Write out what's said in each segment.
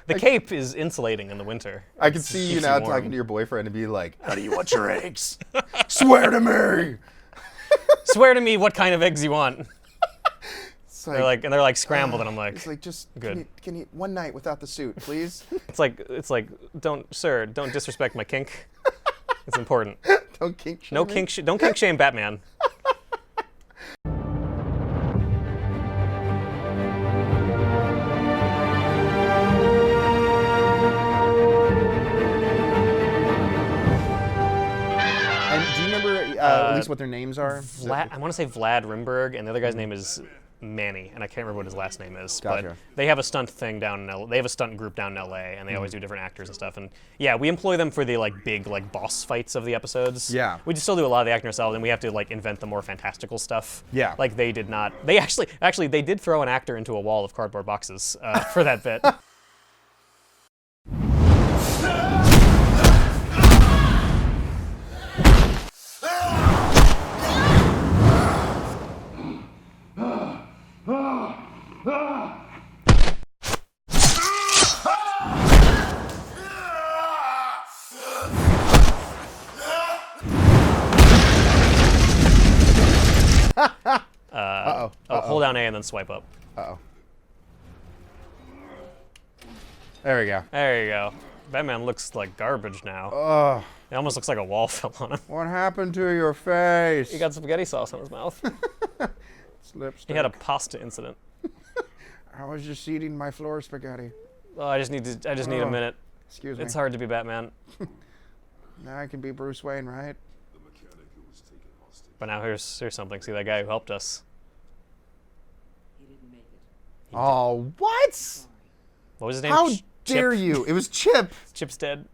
The cape is insulating in the winter. I can see you keeps now you warm. talking to your boyfriend and be like, "How do you want your eggs? Swear to me." Swear to me what kind of eggs you want. It's They're like scrambled, and I'm like, it's like just good. Can you one night without the suit, please? It's like, don't disrespect my kink. It's important. Don't kink shame No me. kink, don't kink shame Batman. And do you remember at least what their names are? I want to say Vlad Rimberg, and the other guy's name is Manny, and I can't remember what his last name is. Gotcha. But they have a stunt thing down in L. They have a stunt group down in LA, and they always do different actors and stuff. And yeah, we employ them for the big boss fights of the episodes. Yeah. We just still do a lot of the acting ourselves, and we have to invent the more fantastical stuff. Yeah. Like they did not. They actually they did throw an actor into a wall of cardboard boxes for that bit. Hold down A and then swipe up. Uh-oh. There we go. There you go. Batman looks like garbage now. Ugh. It almost looks like a wall fell on him. What happened to your face? He got spaghetti sauce on his mouth. It's lipstick. He had a pasta incident. I was just eating my floor spaghetti. Oh, I just need a minute. Excuse me. It's hard to be Batman. Now I can be Bruce Wayne, right? But now here's something. See that guy who helped us. Oh, what? What was his name? How Chip? dare you? It was Chip. Chip's dead.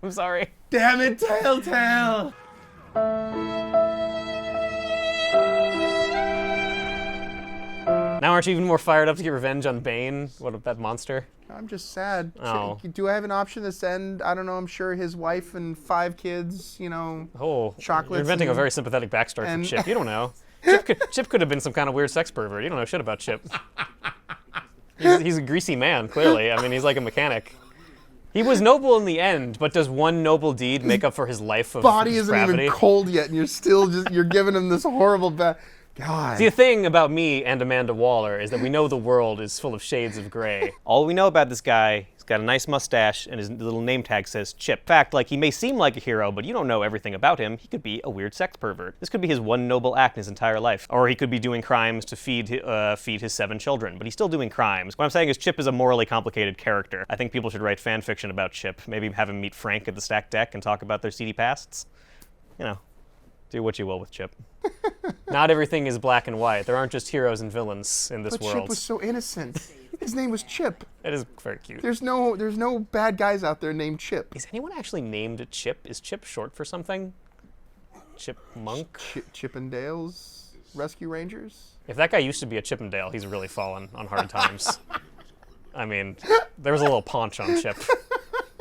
I'm sorry. Damn it, Telltale. Now aren't you even more fired up to get revenge on Bane? What that monster? I'm just sad. Oh. Do I have an option to send, I don't know, I'm sure his wife and 5 kids, Oh, chocolates you're inventing a and- very sympathetic backstory and- for Chip. You don't know. Chip could have been some kind of weird sex pervert. You don't know shit about Chip. He's a greasy man, clearly. I mean, he's like a mechanic. He was noble in the end, but does one noble deed make up for his life of body isn't depravity? even cold yet, and you're still you're giving him this horrible God. See, the thing about me and Amanda Waller is that we know the world is full of shades of gray. All we know about this guy, he's got a nice mustache, and his little name tag says Chip. In fact, he may seem like a hero, but you don't know everything about him. He could be a weird sex pervert. This could be his one noble act in his entire life. Or he could be doing crimes to feed his 7 children, but he's still doing crimes. What I'm saying is Chip is a morally complicated character. I think people should write fan fiction about Chip. Maybe have him meet Frank at the stacked deck and talk about their seedy pasts. Do what you will with Chip. Not everything is black and white. There aren't just heroes and villains in this But world. Chip was so innocent. His name was Chip. It is very cute. There's no bad guys out there named Chip. Is anyone actually named Chip? Is Chip short for something? Chipmunk? Chippendales Rescue Rangers? If that guy used to be a Chippendale, he's really fallen on hard times. I mean, there was a little paunch on Chip.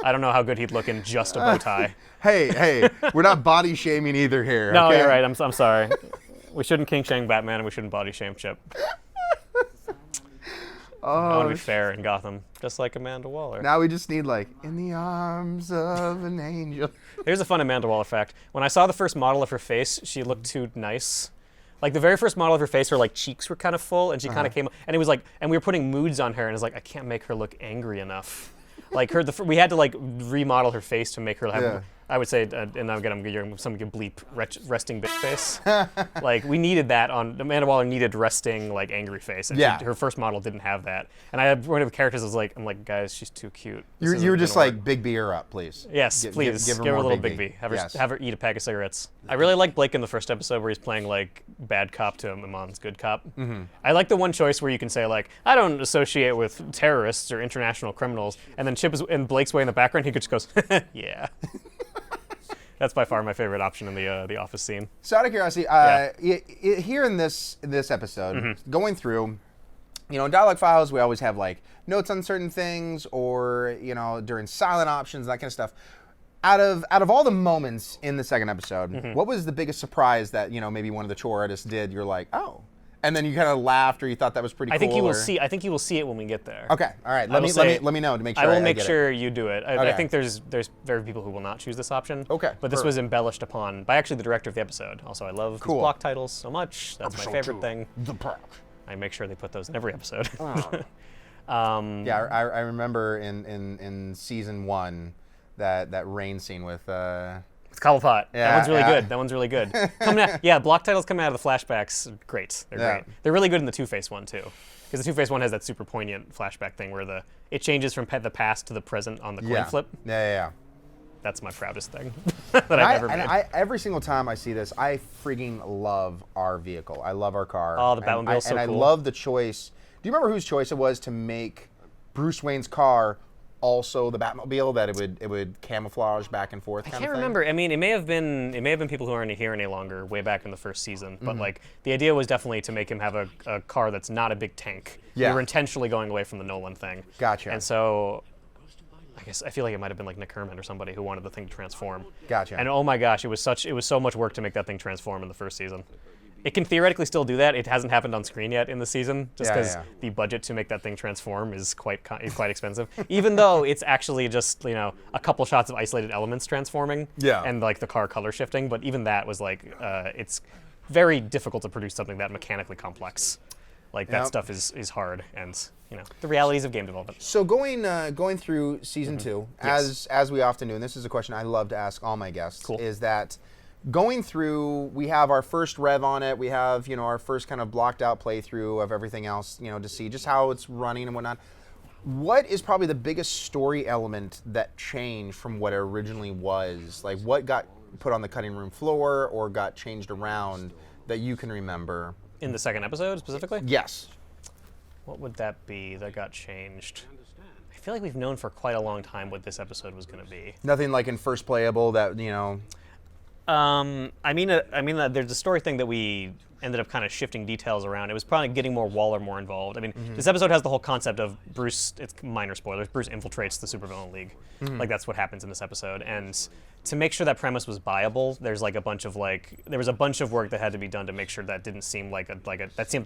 I don't know how good he'd look in just a bow tie. Hey, we're not body shaming either here. No, okay? you're right. I'm sorry. We shouldn't kink shame Batman, and we shouldn't body shame Chip. I want to be fair in Gotham, just like Amanda Waller. Now we just need in the arms of an angel. Here's a fun Amanda Waller fact. When I saw the first model of her face, she looked too nice. The very first model of her face, her cheeks were kind of full, and she kind of came, and it was and we were putting moods on her, and it's I can't make her look angry enough. We had to remodel her face to make her have. Yeah. I would say, and I'm getting some bleep resting bitch face. We needed that on Amanda Waller needed resting angry face. And Yeah. her first model didn't have that. And I had one of the characters was I'm guys, she's too cute. You were just big B her up, please. Yes, please give her a more little Big B. Have her eat a pack of cigarettes. I really like Blake in the first episode where he's playing bad cop to Iman's good cop. Mm-hmm. I like the one choice where you can say I don't associate with terrorists or international criminals, and then Chip is in Blake's way in the background. He just goes, yeah. That's by far my favorite option in the office scene. So out of curiosity, here in this episode, going through, in dialogue files, we always have notes on certain things, or during silent options, that kind of stuff. Out of all the moments in the second episode, what was the biggest surprise that maybe one of the chore artists did? You're like, oh, And then you kind of lauged, or you thought that was pretty cool. I think you will see. I think you will see it when we get there. Okay, all right. Let me know to make sure. I will make get sure it. you do it. I think there's very people who will not choose this option. Okay, But this was embellished upon by actually the director of the episode. Also, I love these block titles so much. That's my favorite thing. The Pact. I make sure they put those in every episode. Yeah, I remember in season 1 that rain scene with. It's Cobblepot. Yeah, that one's really good. That one's really good. Block titles coming out of the flashbacks, great. They're great. They're really good in the Two-Face one too, because the Two-Face one has that super poignant flashback thing where it changes from the past to the present on the coin flip. Yeah. That's my proudest thing that I've ever made. And every single time I see this, I freaking love our vehicle. I love our car. Oh, the Batmobile's so cool. And I love the choice. Do you remember whose choice it was to make Bruce Wayne's car also the Batmobile, that it would camouflage back and forth? I can't remember. I mean, it may have been people who aren't here any longer way back in the first season. But like the idea was definitely to make him have a car that's not a big tank. Yeah. We were intentionally going away from the Nolan thing. Gotcha. And so I feel like it might have been like Nick Herman or somebody who wanted the thing to transform. Gotcha. And oh my gosh, it was so much work to make that thing transform in the first season. It can theoretically still do that. It hasn't happened on screen yet in the season, just because the budget to make that thing transform is quite expensive. Even though it's actually just a couple shots of isolated elements transforming, and like the car color shifting. But even that was like it's very difficult to produce something that mechanically complex. Like that stuff is hard, and the realities of game development. So going through season 2, as we often do, and this is a question I love to ask all my guests, is that going through, we have our first rev on it, we have our first kind of blocked out playthrough of everything else, to see just how it's running and whatnot. What is probably the biggest story element that changed from what it originally was? Like what got put on the cutting room floor or got changed around that you can remember? In the second episode specifically? Yes. What would that be that got changed? I feel like we've known for quite a long time what this episode was going to be. Nothing like in first playable that, I mean, there's a story thing that we ended up kind of shifting details around. It was probably getting more Waller more involved. I mean, this episode has the whole concept of Bruce, it's minor spoilers, Bruce infiltrates the Supervillain League. Like that's what happens in this episode. And to make sure that premise was viable, there's like there was a bunch of work that had to be done to make sure that didn't seem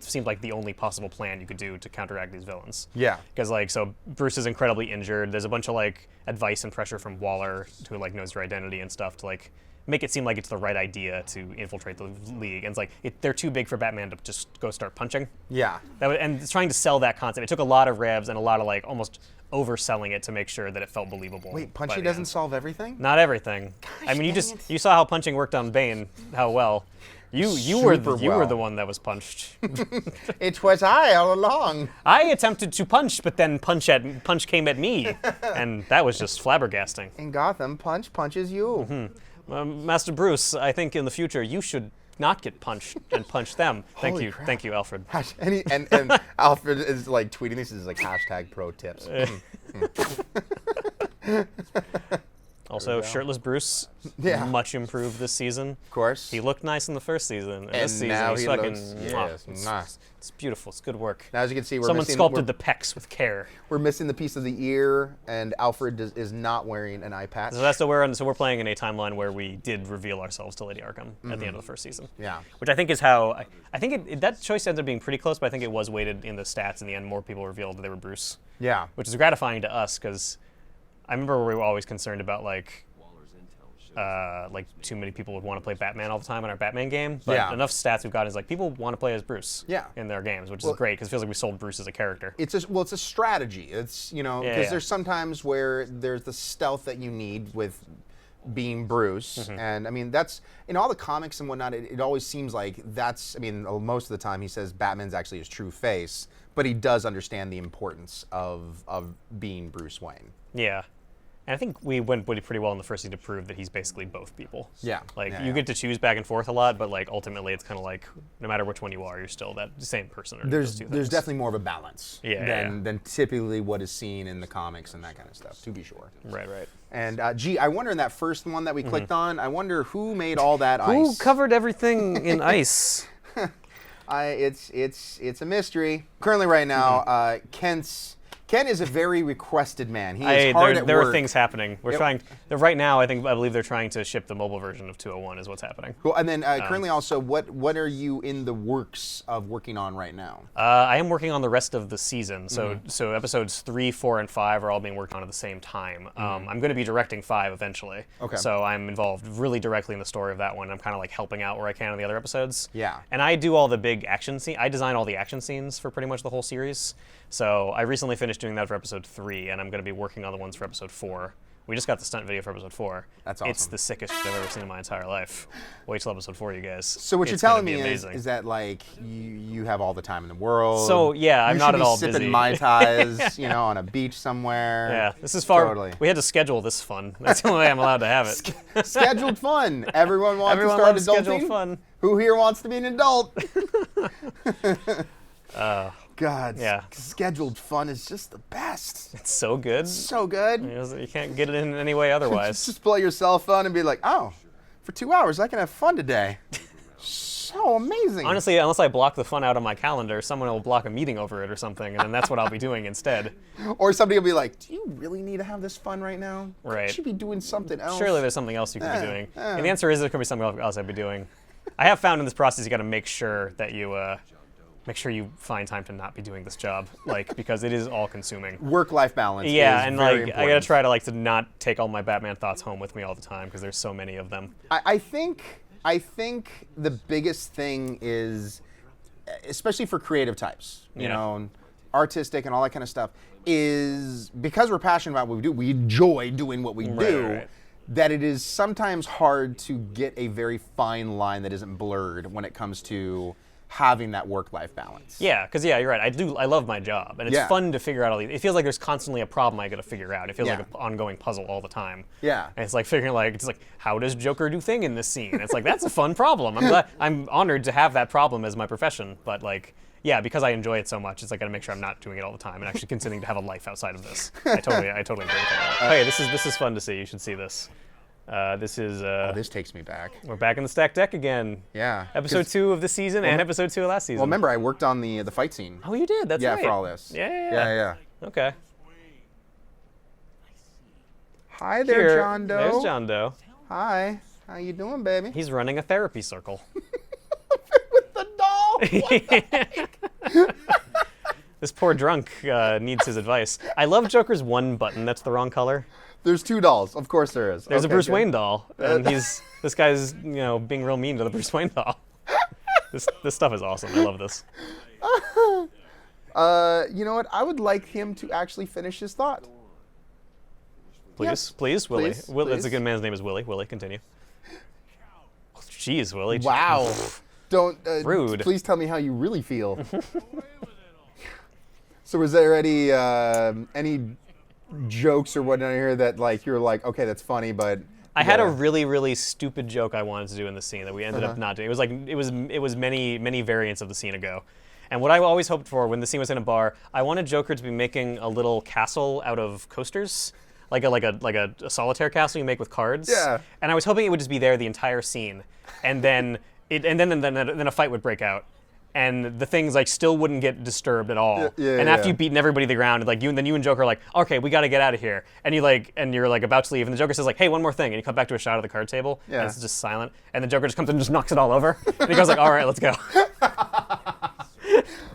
seemed like the only possible plan you could do to counteract these villains. Yeah. Because so Bruce is incredibly injured. There's a bunch of advice and pressure from Waller, who knows your identity and stuff, to make it seem like it's the right idea to infiltrate the league. And it's they're too big for Batman to just go start punching. Yeah. And trying to sell that concept. It took a lot of revs and a lot of almost overselling it to make sure that it felt believable. Wait, punching doesn't solve everything? Not everything. Gosh, you saw how punching worked on Bane, how well. You were the one that was punched. It was I all along. I attempted to punch, but then punch came at me, and that was just flabbergasting. In Gotham, punch punches you. Master Bruce, I think in the future you should not get punched and punch them. Thank you, Alfred. And Alfred is tweeting this as hashtag pro tips. Also, shirtless Bruce, much improved this season. Of course. He looked nice in the first season. And this season, now he's he fucking looks nice. It's beautiful. It's good work. Now, as you can see, someone sculpted the pecs with care. We're missing the piece of the ear, and Alfred is not wearing an eye patch. So we're playing in a timeline where we did reveal ourselves to Lady Arkham at the end of the first season. Yeah. Which I think is how I think that choice ended up being pretty close, but I think it was weighted in the stats in the end. More people revealed that they were Bruce. Yeah. Which is gratifying to us because I remember we were always concerned about too many people would want to play Batman all the time in our Batman game, but enough stats we've got is people want to play as Bruce in their games, which is great because it feels like we sold Bruce as a character. It's a strategy. It's because there's sometimes where there's the stealth that you need with being Bruce, and I mean that's in all the comics and whatnot. It always seems like that's. I mean, most of the time he says Batman's actually his true face, but he does understand the importance of being Bruce Wayne. Yeah. And I think we went pretty well in the first season to prove that he's basically both people. Yeah. You get to choose back and forth a lot, but ultimately it's kind of no matter which one you are, you're still that same person. There's definitely more of a balance than typically what is seen in the comics and that kind of stuff, to be sure. Right. And I wonder in that first one that we clicked on, I wonder who made all that ice. Who covered everything in ice? It's a mystery. Currently right now, Kent's Ken is a very requested man. He is hard at there work. are things happening. We're trying. Right now, I believe they're trying to ship the mobile version of 201 is what's happening. Cool. And then currently also, what are you in the works of working on right now? I am working on the rest of the season. So episodes 3, 4, and 5 are all being worked on at the same time. I'm going to be directing 5 eventually. Okay. So I'm involved really directly in the story of that one. I'm kind of like helping out where I can in the other episodes. Yeah. And I do all the big action scenes. I design all the action scenes for pretty much the whole series. So I recently finished doing that for episode 3, and I'm going to be working on the ones for episode 4. We just got the stunt video for episode 4. That's awesome. It's the sickest shit I've ever seen in my entire life. Wait till episode 4, you guys. So what you're telling me is that like you have all the time in the world. So yeah, I'm not at all busy. You should be sipping Mai Tais, on a beach somewhere. Yeah, this is far. Totally. We had to schedule this fun. That's the only way I'm allowed to have it. Scheduled fun. Everyone wants Everyone to start loves adulting. scheduled fun. Who here wants to be an adult? God, yeah. Scheduled fun is just the best. It's so good. So good. You can't get it in any way otherwise. Just pull your cell phone and be like, oh, for 2 hours I can have fun today. So amazing. Honestly, unless I block the fun out on my calendar, someone will block a meeting over it or something, and then that's what I'll be doing instead. Or somebody will be like, do you really need to have this fun right now? Right. You should be doing something else. Surely there's something else you could be doing. And the answer is there could be something else I'd be doing. I have found in this process you got to make sure that you find time to not be doing this job, because it is all consuming. Work-life balance. Yeah, is and very I important. gotta try to not take all my Batman thoughts home with me all the time because there's so many of them. I think the biggest thing is, especially for creative types, you know, artistic and all that kind of stuff, is because we're passionate about what we do, we enjoy doing what we do. Right. That it is sometimes hard to get a very fine line that isn't blurred when it comes to having that work-life balance. Yeah, because you're right. I love my job, and it's Yeah. fun to figure out all these. It feels like there's constantly a problem I got to figure out. It feels like Yeah. an ongoing puzzle all the time. Yeah. And it's like figuring how does Joker do thing in this scene? It's like that's a fun problem. I'm honored to have that problem as my profession, but because I enjoy it so much, it's gotta make sure I'm not doing it all the time and actually continuing to have a life outside of this. I totally agree with that. Hey, this is fun to see. You should see this. This is. This takes me back. We're back in the stacked deck again. Yeah. Episode 2 of this season and episode 2 of last season. Well, remember, I worked on the fight scene. Oh, you did. That's right. For all this. Yeah. Okay. Hi there, Here, John Doe. There's John Doe. Hi. How you doing, baby? He's running a therapy circle. With the doll. What the This poor drunk needs his advice. I love Joker's one button that's the wrong color. There's 2 dolls. Of course there is. There's a Okay, Bruce good. Wayne doll, and this guy's being real mean to the Bruce Wayne doll. This stuff is awesome. I love this. You know what? I would like him to actually finish his thought. Please, Willie. Please, That's please. a good man's name is Willie. Willie, continue. Jeez, Willie. Wow. Don't. Rude. Please tell me how you really feel. So was there any jokes or whatnot here that you're like, okay, that's funny, but I had a really, really stupid joke I wanted to do in the scene that we ended up not doing. It was many variants of the scene ago. And what I always hoped for when the scene was in a bar, I wanted Joker to be making a little castle out of coasters, like a solitaire castle you make with cards. Yeah. And I was hoping it would just be there the entire scene, and then a fight would break out. And the things still wouldn't get disturbed at all. And after you've beaten everybody to the ground, you and Joker are like, okay, we got to get out of here. And you're about to leave, and the Joker says hey, one more thing, and you come back to a shot of the card table, and it's just silent. And the Joker just comes and just knocks it all over. And he goes all right, let's go.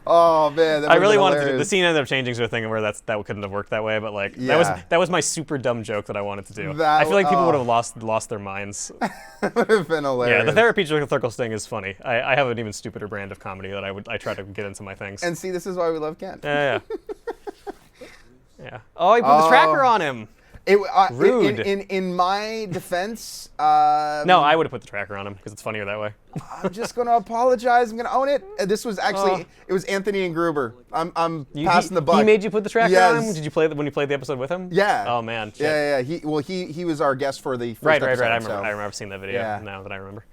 Oh man, that I really wanted to. hilarious. The scene ended up changing to a thing where that couldn't have worked that way, but that was my super dumb joke that I wanted to do. I feel like people would have lost their minds. That would have been hilarious. Yeah, the therapy circle thing is funny. I have an even stupider brand of comedy that I try to get into my things. And see, this is why we love Ken. Yeah. Oh, he put the tracker on him. Rude. In my defense, No, I would have put the tracker on him because it's funnier that way. I'm just gonna apologize. I'm gonna own it. This was actually it was Anthony and Gruber. I'm passing the buck. He made you put the tracker on him. Yes. Did you play when you played the episode with him? Yeah. Oh man. Shit. Yeah. He was our guest for the first Right. episode. I remember seeing that video. Yeah. Now that I remember.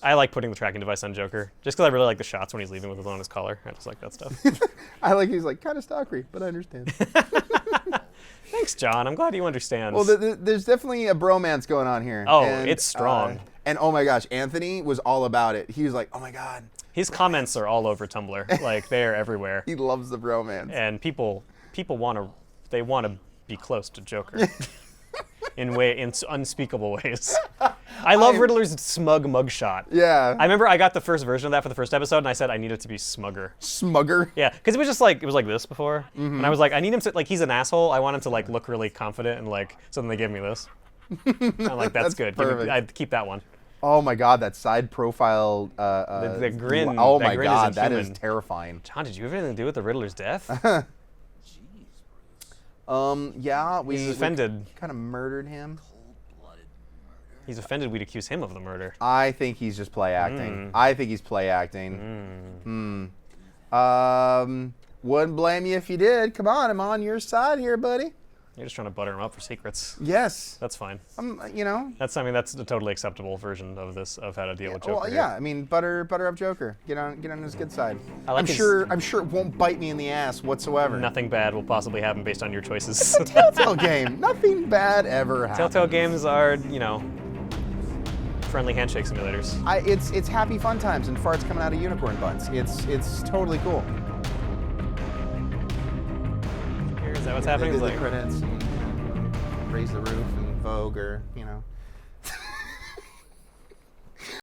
I like putting the tracking device on Joker just because I really like the shots when he's leaving with it on his collar. I just like that stuff. He's kind of stalkery, but I understand. Thanks, John. I'm glad you understand. Well, there's definitely a bromance going on here. Oh, and, it's strong. And oh my gosh, Anthony was all about it. He was like, oh my God. His comments are all over Tumblr. They're everywhere. He loves the bromance. And people people want to be close to Joker in unspeakable ways. I love Riddler's smug mugshot. Yeah. I remember I got the first version of that for the first episode, and I said I need it to be smugger. Smugger? Yeah, because it was like this before, and I was like, I need him to, like, he's an asshole. I want him to, like, look really confident, and, like, so then they gave me this. I'm like, that's good. Perfect. I'd keep that one. Oh my God, that side profile. The grin. Oh that my grin God, is that is inhuman. terrifying. John, did you have anything to do with the Riddler's death? Yeah, He's offended. Kind of murdered him. He's offended we'd accuse him of the murder. I think he's just play acting. I think he's play acting. Wouldn't blame you if you did. Come on, I'm on your side here, buddy. You're just trying to butter him up for secrets. Yes. That's fine. You know. That's a totally acceptable version of this, of how to deal with Joker. Well, yeah. I mean, butter up Joker. Get on his good side. I'm sure it won't bite me in the ass whatsoever. Nothing bad will possibly happen based on your choices. It's a Telltale game. Nothing bad ever happens. Telltale Games are, friendly handshake simulators. It's happy fun times and farts coming out of unicorn butts. It's totally cool. Is that what's happening? They do It's the like, credits and Raise the Roof and Vogue, or